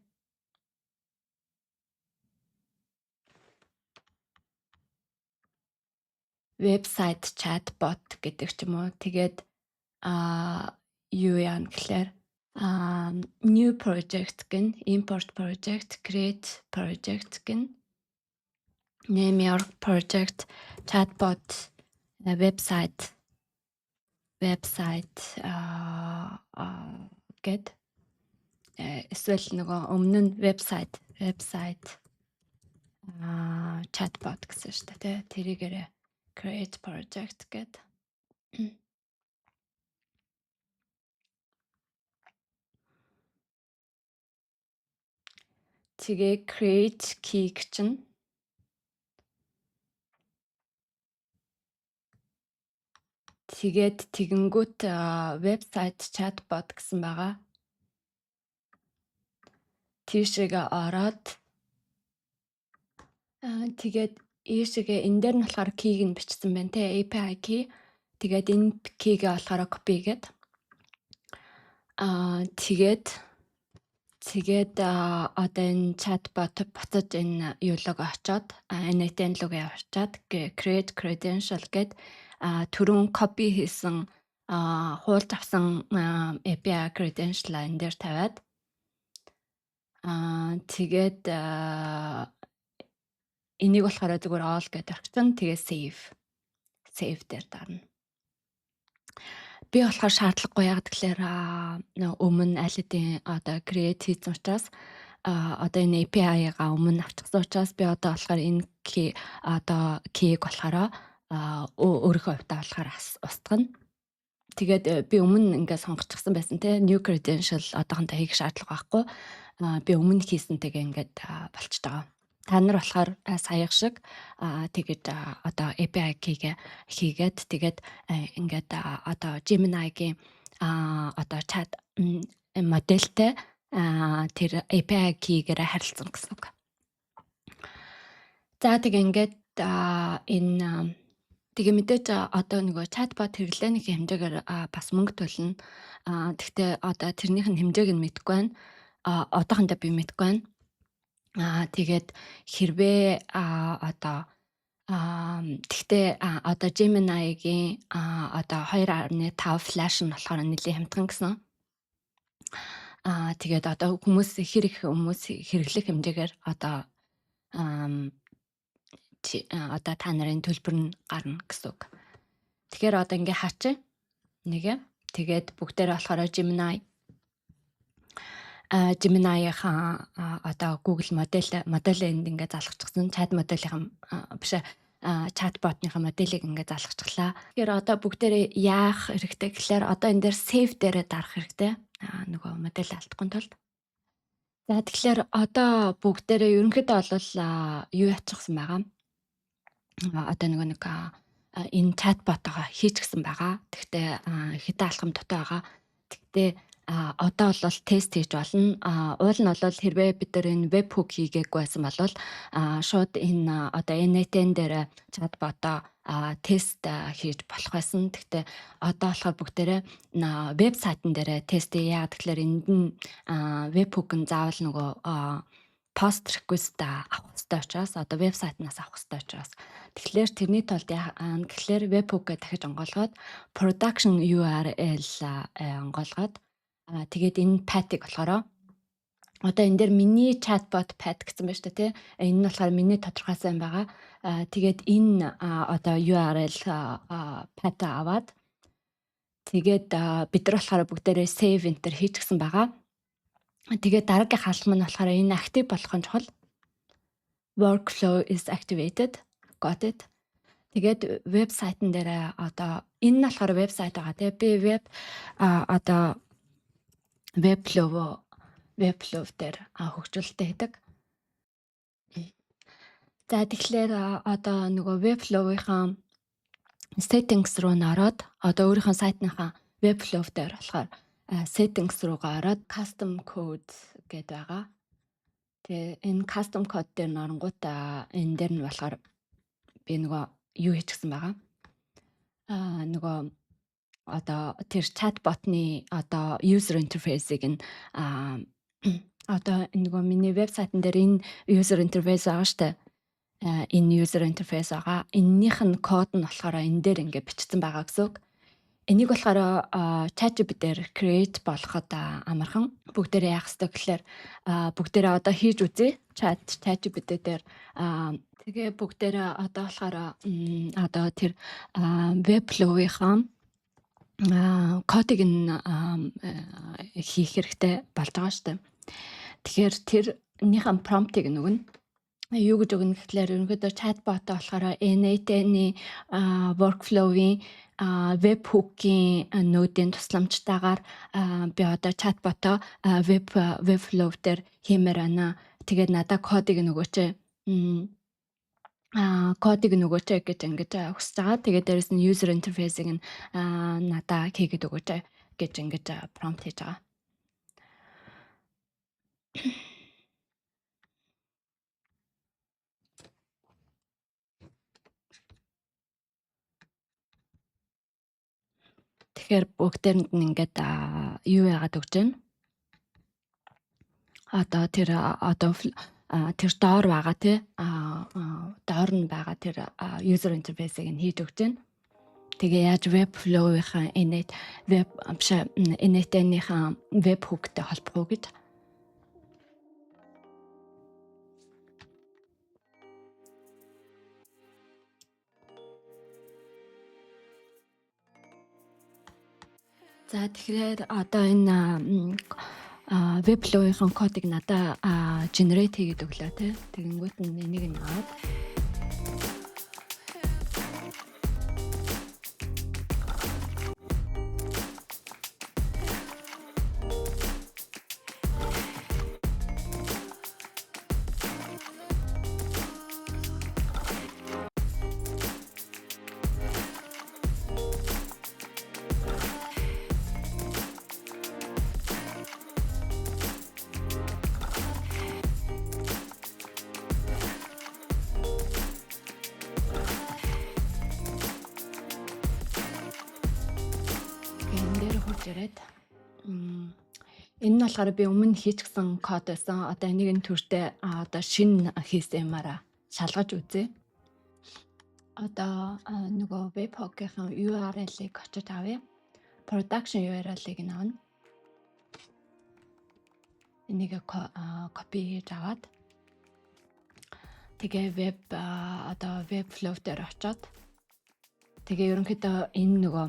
Вебсайт chatbot гэдэг ч юм уу. Тэгээд юу яа гэхлээр new project гэн import project create project гэн name your project chatbot website гэд эсвэл нөгөө өмнө нь website chatbot гэсэн шүү дээ. Тэрийгээрээ create project гэд тэгээ create key чинь тэгээд тэгэнгүүт вебсайт chatbot гэсэн байгаа. Тийшээгээ ороод тэгээд ийшээгээ энэ дээр нь болохоор key-г нь бичсэн байна те API key. Тэгээд энэ key-гээ болохоор copy гээд тэгээд одоо энэ chatbot буцаж энэ юу лог очоод NATN лог явуулчаад create credential гээд түрүүн copy хийсэн хуулж авсан API credential энэ дээр тавиад тэгээд энийг болохоор зүгээр all гэдэг орчихсон. Тэгээд save дээр дарна. Би болохоор шаардлагагүй яг тэгэхээр өмнө аль хэдийн одоо create хийсэн учраас одоо энэ API-га өмнө авчихсан учраас би одоо болохоор энэ key-г болохоор өөрийнхөө хувьдаа болохоор устгана. Тэгээд би өмнө ингээд сонгочихсан байсан те new credential одоохондоо хийх шаардлага байхгүй. Би өмнө хийсэнтэйгээ ингээд болчихж байгаа. Та нар болохоор саяхан шиг тэгээд одоо API key-гээ хийгээд тэгээд ингээд одоо Gemini-гийн одоо chat модельтэй тэр API key-гээр харилцсан гэсэн үг. За тэг ингээд энэ тэгээ мэдээж одоо нөгөө chatbot хэрэглээний хэмжээгээр бас мөнгө төлнө. Гэхдээ одоо тэрнийх нь хэмжээг нь мэдэхгүй байна. Одоохондоо би мэдэхгүй байна. Тэгээд хэрвээ тэгтээ одоо Gemini-гийн одоо 2.5 Flash нь болохоор нэлийн хямдхан гэсэн. Тэгээд одоо хүмүүс хэрэглэх хэмжээгээр одоо та нарын төлбөр нь гарна гэсэн үг. Тэгэхээр одоо ингээ хаачих. Нэгэ. Тэгээд бүгдээрээ болохоор Gemini-ийнхаа одоо Google модель ингээд залгацсан чат моделийн биш чатботныхаа моделийг ингээд залгацглаа. Тэгэхээр одоо бүгдээрээ яах хэрэгтэй гэхээр одоо энэ дээр save дээрээ дарах хэрэгтэй. Нөгөө модель алдахгүй тулд. За тэгэхээр одоо бүгдээрээ ерөнхийдөө бол юу яцсан байгаа. Одоо нэг энэ чатботоо хийчихсэн байгаа. Тэгтээ хэдэн алхам дотоо байгаа. Тэгтээ одоо бол тест хийж болно. Уул нь бол хэрвээ бид нар энэ webhook хийгээгүй байсан бол шууд энэ одоо N8-н дээр чатботоо тест хийж болох байсан. Тэгтээ одоо болохоор бүгдээрээ вебсайтн дээр тест яагаад тэгэхээр энд нь webhook нь заавал нөгөө post request авах хэрэгтэй учраас одоо вебсайтнаас авах хэрэгтэй учраас тэгэхээр тэрний тулд гэхлээр webhook-гээ дахиж онгоолгоод production URL онгоолгоод тэгээд энэ pat-ыг болохоор одоо энэ дээр миний chatbot pat гэсэн байна шүү дээ тий. Энэ нь болохоор миний тодорхойлсон байгаа. Тэгээд энэ одоо URL pat аваад тэгээд бид нар болохоор бүгдээрээ save enter хийчихсэн байгаа. Тэгээд дараагийн хаалт маань болохоор энэ active болохын чухал. Workflow is activated. Got it. Тэгээд вебсайтн дээр одоо энэ нь болохоор вебсайт байгаа тий. Би одоо webflow дээр хөгжүүлэлттэй хийдэг. За тэгэхээр одоо нөгөө webflow-ийн settings руу нараад одоо өөрийнхөө сайтныхаа webflow дээр болохоор settings руугаа ороод custom code гэдээ байгаа. Тэгээ энэ custom code дээр нөрөнгөт энэ дээр нь болохоор би нөгөө юу хийчихсэн байгаа. Нөгөө одоо тэр chatbot-ны одоо user interface-ийг нь одоо нөгөө миний вебсайтн дээр энэ user interface байгаа штэ. Энэ user interface байгаа. Эннийх нь код нь болохоор энэ дээр ингээд бичсэн байгаа гэсэн үг. Энийг болохоор ChatGPT дээр create болоход амархан бүгдээрээ яах ёстой гэхээр бүгдээрээ одоо хийж үзье. ChatGPT дээр тэгээ бүгдээрээ одоо болохоор одоо тэр webflow-ийн кодыг нь хийх хэрэгтэй болж байгаа шүү дээ. Тэгэхээр тэрнийхэн промптыг нөгөн юу гэж өгнө гэхлээр ерөнхийдөө chatbot болохоор N8-ны workflow-ийн webhook-ийн нодын тусламжтайгаар би одоо chatbot-о webflow дээр хиймээр байна. Тэгээд надад кодыг нөгөөч гэж ингэж хүсэж байгаа. Тэгээд дээрэс нь user interface-ийг нь надад хийгээд өгөөч гэж ингэж prompt хийж байгаа. Тэгэхээр бүгдээрэнд нь ингээд юу яагаад өгч байна? Одоо тэр доор байгаа тий доор нь байгаа тэр user interface-ийг нь хийж өгч байна. Тэгээ яаж webflow-ийн N8-ийнхаа webhook-тэй холбох уу гэж. За тэгэхээр одоо энэ webflow-ийн кодыг надад generate хийгээд өглөө тий. Тэгэнгүүт нь энийг нь аваад ирээд энэ нь болохоор би өмнө хийчихсэн код байсан. Одоо энийг нь төртөө одоо шинэ хийсэн юмараа шалгаж үзье. Одоо нөгөө webhook-ийн URL-ыг очиж авъя. Production URL-ыг нь авна. Энийг copy хийж аваад тэгээ webflow дээр очоод тэгээ ерөнхийдөө энэ нөгөө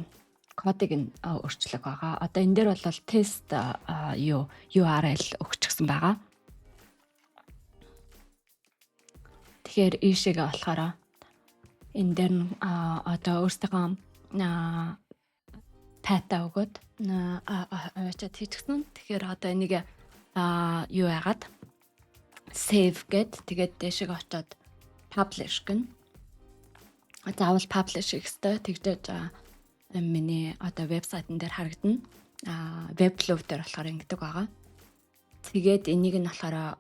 кодыг нь өөрчлөх байгаа. Одоо энэ дээр бол тест URL өгчихсэн байгаа. Тэгэхээр ийшээгээ болохоор энэ дээр нь одоо өөртөө тата өгөөд аваачаад хийчихсэн. Тэгэхээр одоо энийг юу яагаад save гэд тэгээд дэшиг очоод publish гэн. Заавал publish хийх ёстой. Тэгжээж миний одоо вебсайтн дээр харагдана. Webflow дээр болохоор ингэдэг байгаа. Тэгээд энийг нь болохоор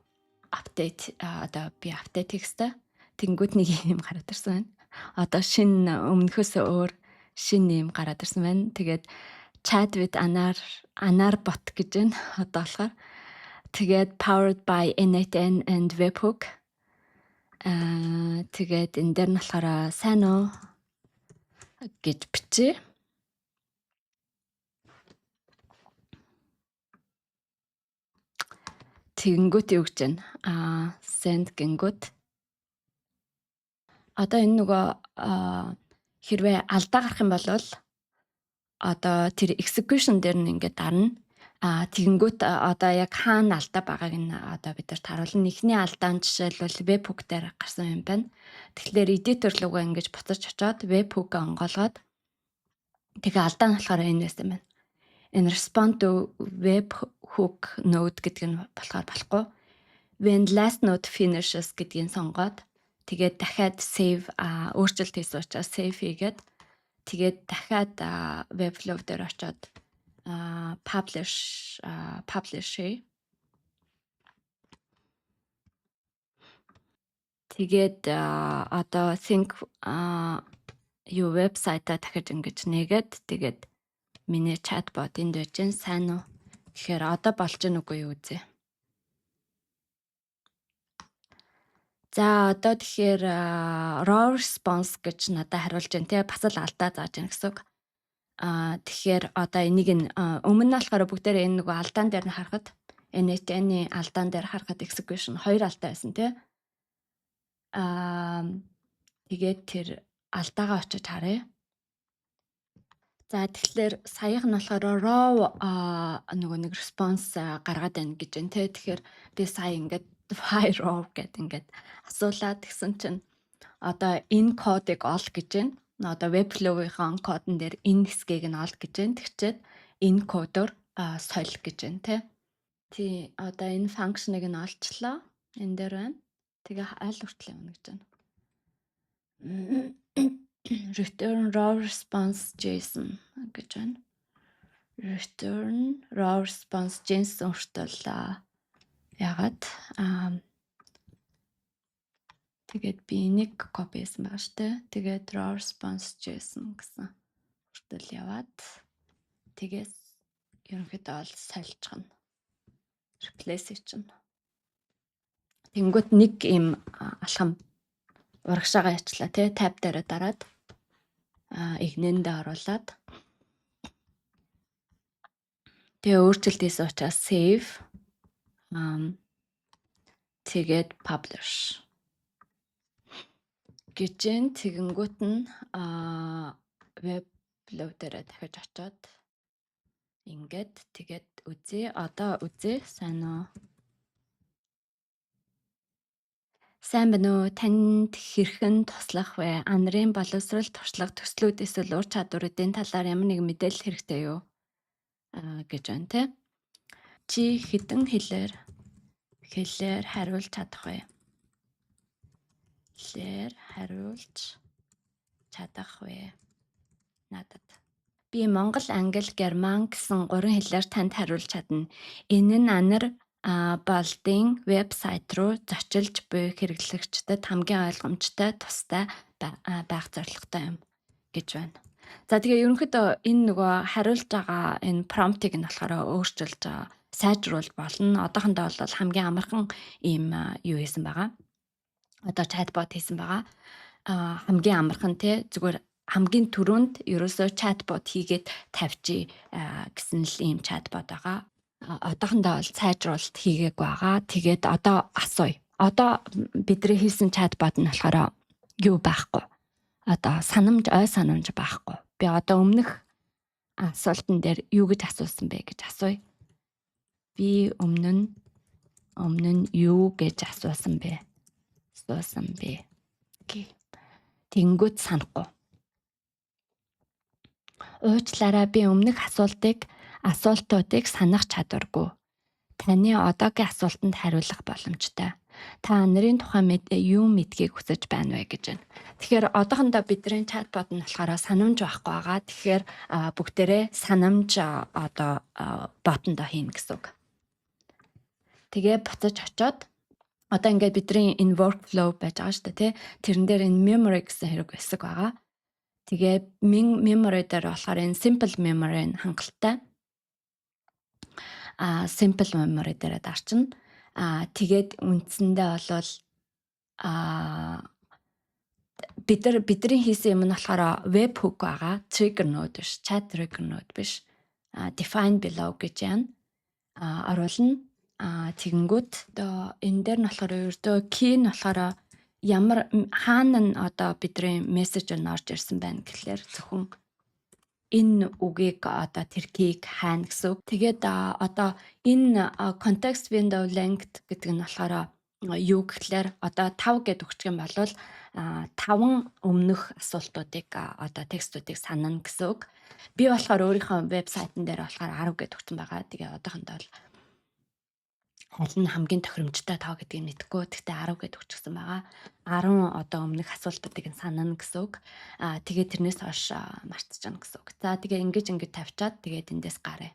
апдейт одоо би апдейт хийх ёстой. Тэнгүүд нэг юм гараад ирсэн байна. Одоо шинэ өмнөхөөс өөр шинэ юм гараад ирсэн байна. Тэгээд chat with anar bot гэж байна. Одоо болохоор тэгээд powered by n8n and webhook. Тэгээд энэ дээр нь болохоор сайн уу гэж бичээ. Тэнгүүт юу гэж байна? Send гингүүт. Одоо энэ нөгөө хэрвээ алдаа гарах юм бол одоо тэр execution дээр нь ингээд дарна. Тэгэнгүүт одоо яг хаана алдаа байгааг нь одоо бид нарт харуулна. Эхний алдаан жишээлбэл webhook дээр гарсан юм байна. Тэгэхээр editor руугаа ингэж буцаж очоод webhook-а онгоолгоод тэгээ алдаа нь болохоор энэ байсан байна. Энэ respond to webhook node гэдэг нь болохоор болохгүй. When last node finishes гэдгийг сонгоод тэгээд дахиад save өөрчлөлт хийсэн учраас save хийгээд тэгээд дахиад Webflow дээр очоод publish тэгээд одоо think вебсайтаа дахиж ингэж нээгээд тэгээд миний чатбот энд байж гэн сайн уу гэхээр одоо болж гэн үгүй юу үзье. За одоо тэгэхээр raw response гэж надад хариулж байна те бас л алдаа зааж байна гэсэн үг. Тэгэхээр одоо энийг нь өмнө нь болохоор бүгдээрээ энэ нөгөө алдаан дээр нь харахад n8n-ийн алдаан дээр харахад execution 2 алдаа байсан те. Тэгээд тэр алдаагаа очиж харъя. За тэгэхээр саяхан нь болохоор raw нөгөө нэг response гаргаад байна гэж байна те. Тэгэхээр би сая ингээд file raw гэдэг ингээд асуулаад тэгсэн чинь одоо энэ кодыг ол гэж байна. Одоо Webflow-ийн кодн дээр энэ хэсгийг нь ол гэж байна. Тэгчээд энэ кодоор солих гэж байна те. Тий одоо энэ функшныг нь олчлоо. Энэ дээр байна. Тэгээ аль хүртэл явна гэж байна. Return raw response JSON гэж байна. Return raw response JSON хүртэл ягаад тэгээд би нэг copy хийсэн байгаа шүү дээ. Тэгээд raw response JSON гэсэн хүртэл яваад тэгээс ерөнхийдөө ол сольчихно. Replace чинь. Тэнгүүт нэг юм алхам урагшаага ячлаа тий tab дээр дараад игнэндээ оруулаад тэгээ өөрчлөлт хийсэн учраас save тэгээд publish гэж тэгэнгүүт нь Webflow дээр дахиж очоод ингээд тэгээд үзье. Одоо үзье сайн уу? Сайн байна уу? Танд хэрхэн туслах вэ? Анарын боловсрол туршлага төслүүд эсвэл ур чадваруудын талаар ямар нэгэн мэдээлэл хэрэгтэй юу? Гэж байна те. Чи хэдэн хэлээр хариулж чадах вэ? Хэлээр хариулж чадах вэ? Надад. Би монгол, англи, герман гэсэн 3 хэлээр танд хариулж чадна. Энэ нь анар балдын вебсайт руу зочилж буй хэрэглэгчдэд хамгийн ойлгомжтой тустай байх зорилготой юм гэж байна. За тэгээ ерөнхийдөө энэ нөгөө хариулж байгаа энэ промптыг нь болохоор өөрчилж сайжруулж болно. Одоохондоо бол хамгийн амархан ийм юу хийсэн байгаа. Одоо чатбот хийсэн байгаа. Хамгийн амархан те зүгээр хамгийн түрүүнд ерөөсөө чатбот хийгээд тавьчих гэсэн л ийм чатбот байгаа. Одоохондоо бол сайжруулалт хийгээг байгаа. Тэгээд одоо асууя. Одоо бидний хийсэн чатбот нь болохоор юу байхгүй. Одоо ой санамж байхгүй. Би одоо өмнөх асуултан дээр юу гэж асуусан бэ гэж асууя. Би өмнө нь юу гэж асуусан бэ? Тэнгүүд санахгүй. Уучлаарай, би өмнөх асуултуудыг санах чадваргүй. Таны одоогийн асуултанд хариулах боломжтой. Та нарын тухай юу мэдгийг хүсэж байна вэ гэж байна. Тэгэхээр одоохондоо бидний чатбот нь болохоор санамж байхгүй байгаа. Тэгэхээр бүгдээрээ санамж ботондоо хийнэ гэсэн үг. Тэгээ буцаж очоод одоо ингээд бидний энэ workflow байж байгаа шүү дээ, тий. Тэрэн дээр энэ memory гэсэн хэрэг хэсэг байгаа. Тэгээ memory дээр болохоор энэ simple memory нь хангалттай. Simple memory дээр дарчна. Тэгээд үндсэндээ болвол бидний хийсэн юм нь болохоор web hook байгаа. Trigger node биш, chat trigger node биш. Define below гэж байна. Оруулна. Тэгэнгүүт одоо энэ дээр нь болохоор ердөө key нь болохоор ямар хаана нь одоо бидний мессеж нь орж ирсэн байна гэхлээр зөвхөн энэ үгийг одоо тэр key-г хаана гэсэн үг. Тэгээд одоо энэ context window length гэдэг нь болохоор юу гэхлээр одоо 5 гэд өгчих юм бол 5 өмнөх асуултуудыг одоо текстүүдийг санана гэсэн үг. Би болохоор өөрийнхөө вебсайтн дээр болохоор 10 гэд өгсөн байгаа. Тэгээ одоохондоо бол аль нь хамгийн тохиромжтой тоо гэдгийг мэдэхгүй. Гэхдээ 10 гэд өгчихсэн байгаа. 10 одоо өмнөх асуултуудыг санана гэсэн үг. Тэгээд тэрнээс хойш мартчихна гэсэн үг. За тэгээ ингэж тавьчаад тэгээд эндээс гараа.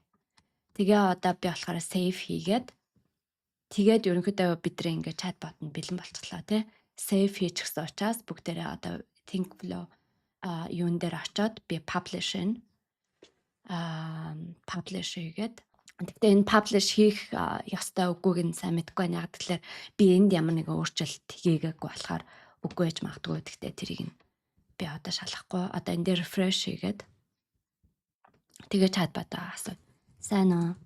Тэгээ одоо би болохоор save хийгээд тэгээд ерөнхийдөө бидний ингээд чатбот нь бэлэн болчихлоо тий. Save хийчихсэн учраас бүгдээрээ одоо ThinkFlow юун дээр очоод би publish хийгээд тэгтээ энэ publish хийх ёстой үгүйг нь сайн мэдэхгүй байна. Яг тэгэхээр би энд ямар нэгэн өөрчлөлт хийгээгүй болохоор үгүй байж магадгүй. Тэгтээ тэрийг нь би одоо шалахгүй. Одоо энэ дээр refresh хийгээд тэгээ чатботоо асуу. Сайн уу?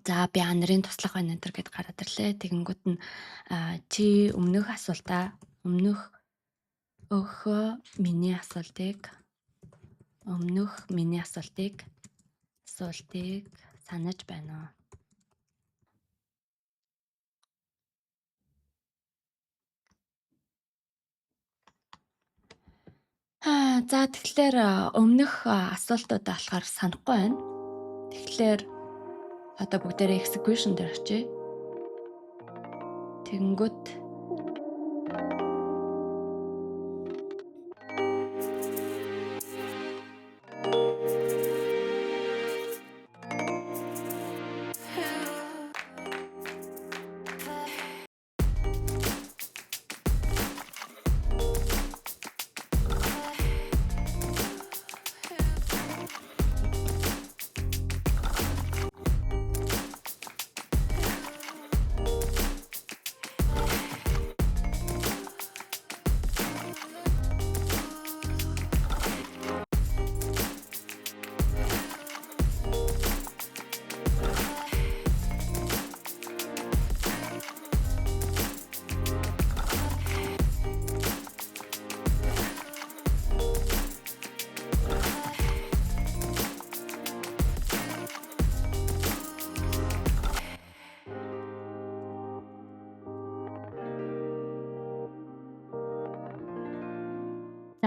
За би нарын туслах байна энэ гэд гараад ирлээ. Тэгэнгүүт нь чи өмнөх миний асуултыг санаж байна уу? За тэгэхээр өмнөх асуултуудаа болохоор санахгүй байна. Тэгэхээр одоо бүгдээрээ execution дээр очие. Тэгэнгүүт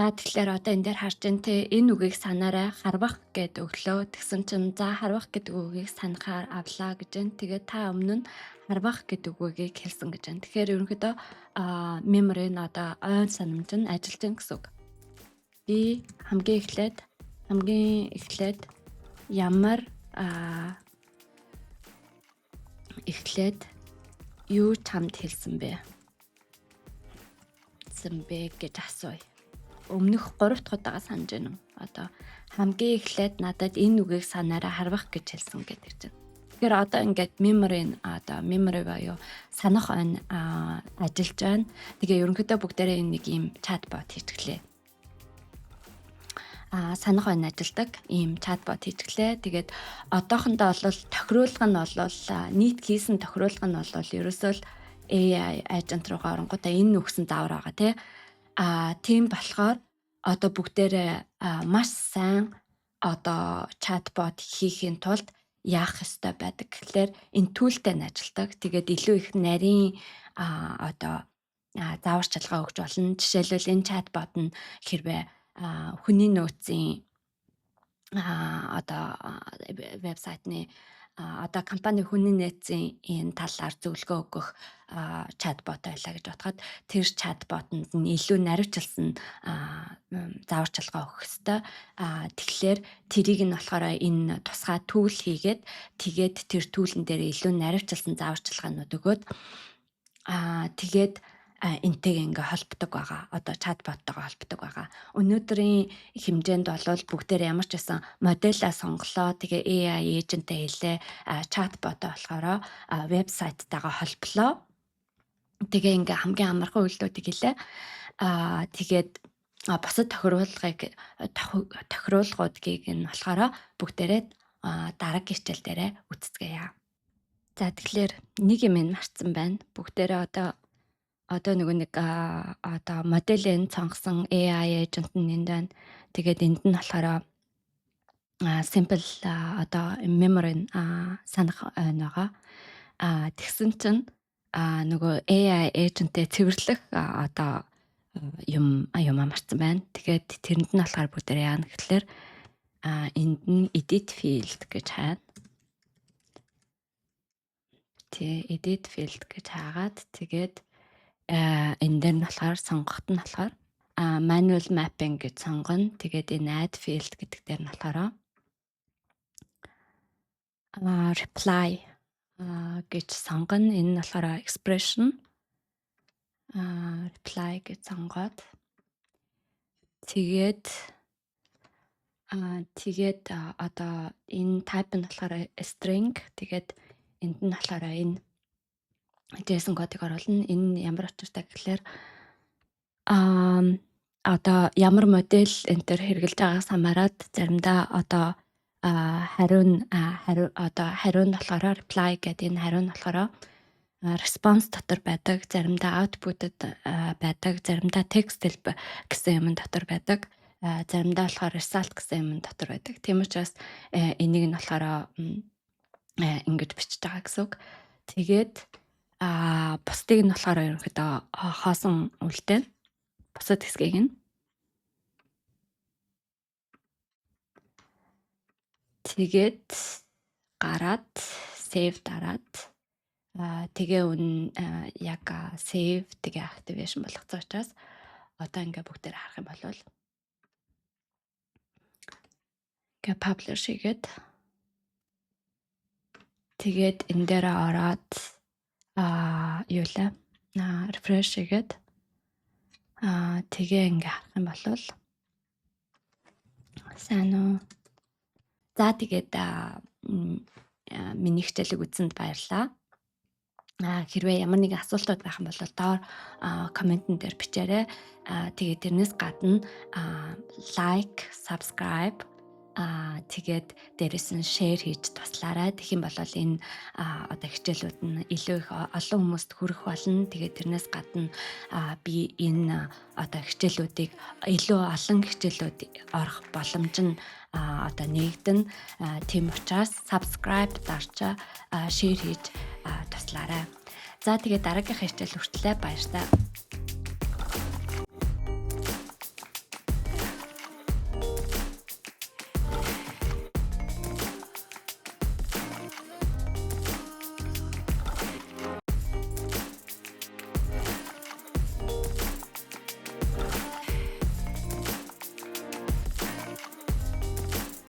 тэгэхээр одоо энэ дээр харж байна те, энэ үгийг санаарай, харвах гэд өглөө. Тэгсэн чинь за харвах гэдэг үгийг санахаар авлаа гэж байна. Тэгээд та өмнө нь харвах гэдэг үгийг хэлсэн гэж байна. Тэгэхээр ерөнхийдөө memory нь одоо ойн санамж нь ажиллаж байна гэсэн үг. Би хамгийн эхлээд ямар юу чамд хэлсэн бэ гэж асууя. Өмнөх 3 дахь удаага санаж байна уу? Одоо хамгийн эхлээд надад энэ үгийг санаараа харвах гэж хэлсэн гэдэг чинь. Тэгэхээр одоо ингээд memory буюу санах ойн ажиллаж байна. Тэгээ ерөнхийдөө бүгдээрээ энэ нэг ийм chatbot хийчихлээ. Санах ойн ажилдаг ийм chatbot хийчихлээ. Тэгээд одоохондоо бол тохируулга нь нийт хийсэн тохируулга нь ерөөсөө л AI agent руугаа оронгуудаа энэ өгсөн заавар байгаа тий. Тийм болохоор одоо бүгдээрээ маш сайн одоо чатбот хийхийн тулд яах ёстой байдаг гэхлээр энэ түүлтэй нь ажилдаг. Тэгээд илүү их нарийн одоо заавар чалгаа өгч болно. Жишээлбэл энэ чатбот нь хэрвээ хүний нөөцийн одоо вебсайтны одоо компани хүний нөөцийн энэ талаар зөвлөгөө өгөх чатбот байлаа гэж бодоход тэр чатботонд нь илүү наривчилсан заавар чалгаа өгөх ёстой. Тэгэхээр тэрийг нь болохоор энэ тусгай түүл хийгээд тэгээд тэр түүлэн дээр илүү наривчилсан заавар чалгаанууд өгөөд тэгээд энтэйг ингээ холбдог байгаа. Одоо чатботтойгоо холбдог байгаа. Өнөөдрийн хэмжээнд бол бүгдээр ямар ч байсан моделаа сонголоо. Тэгээ AI эйженттэй хэлээ. Чатботоо болохоор вебсайттайгаа холболоо. Тэгээ ингээ хамгийн амархан үйлдэлүүдийг хэлээ. Тэгээд бусад тохируулгуудыг нь болохоор бүгдээрээ дараагийн хичээл дээрээ үздэгье. За тэгэхээр нэг юм марцсан байна. Бүгдээрээ одоо нэг одоо моделийн сонгосон AI agent нь энд байна. Тэгээд энд нь болохоор simple одоо memory санах байгаа. Тэгсэн чинь нөгөө AI agent-тэй цэвэрлэх одоо юм марцсан байна. Тэгээд тэрэнд нь болохоор бүгдээр яана гэхэлэр энд нь edit field гэж хайна. Edit field гэж хаагаад тэгээд энэ дээр нь болохоор сонгоход нь болохоор manual mapping гэж сонгоно. Тэгээд энэ add field гэдэг дээр нь болохоор reply гэж сонгоно. Энэ нь болохоор expression reply гэж сонгоод тэгээд одоо энэ type нь болохоор string. Тэгээд энд нь болохоор энэ JSON кодыг оруулна. Энэ ямар учиртай гэхэлэр одоо ямар модель энэ төр хэрэгжилж байгаагаас хамаарат заримдаа одоо хариу нь болохоор reply гэдэг энэ хариу нь болохоор response дотор байдаг, заримдаа output-д байдаг, заримдаа text гэсэн юм дотор байдаг, заримдаа болохоор result гэсэн юм дотор байдаг. Тийм учраас энийг нь болохоор ингэж бичиж байгаа гэсэн үг. Тэгээд бусдыг нь болохоор ерөнхийдөө хоосон үлдээн бусад хэсгийг нь тэгээд гараад save дараад тэгээ яг save тэгээ activation болгоцсон учраас одоо ингээ бүгдээр харах юм бол ингээ publish хийгээд тэгээд энэ дээр ороод refresh хийгээд тэгээ ингээ харах юм бол сайн уу. За тэгээд миний хичээлийг үзсэнд баярлалаа. Хэрвээ ямар нэгэн асуултууд байх юм бол доор комментэн дээр бичээрэй. Тэгээд тэрнээс гадна like, subscribe тэгээд дээрээс нь share хийж туслаарай. Тэгэх юм бол энэ одоо хичээлүүд нь илүү их олон хүмүүст хүрэх болно. Тэгээд тэрнээс гадна би энэ одоо хичээлүүдийг илүү олон хичээлүүд орох боломж нь одоо нэгдэн. Тийм учраас subscribe дарчаа share хийж туслаарай. За тэгээд дараагийнхаа хичээл хүртлээр баярлалаа.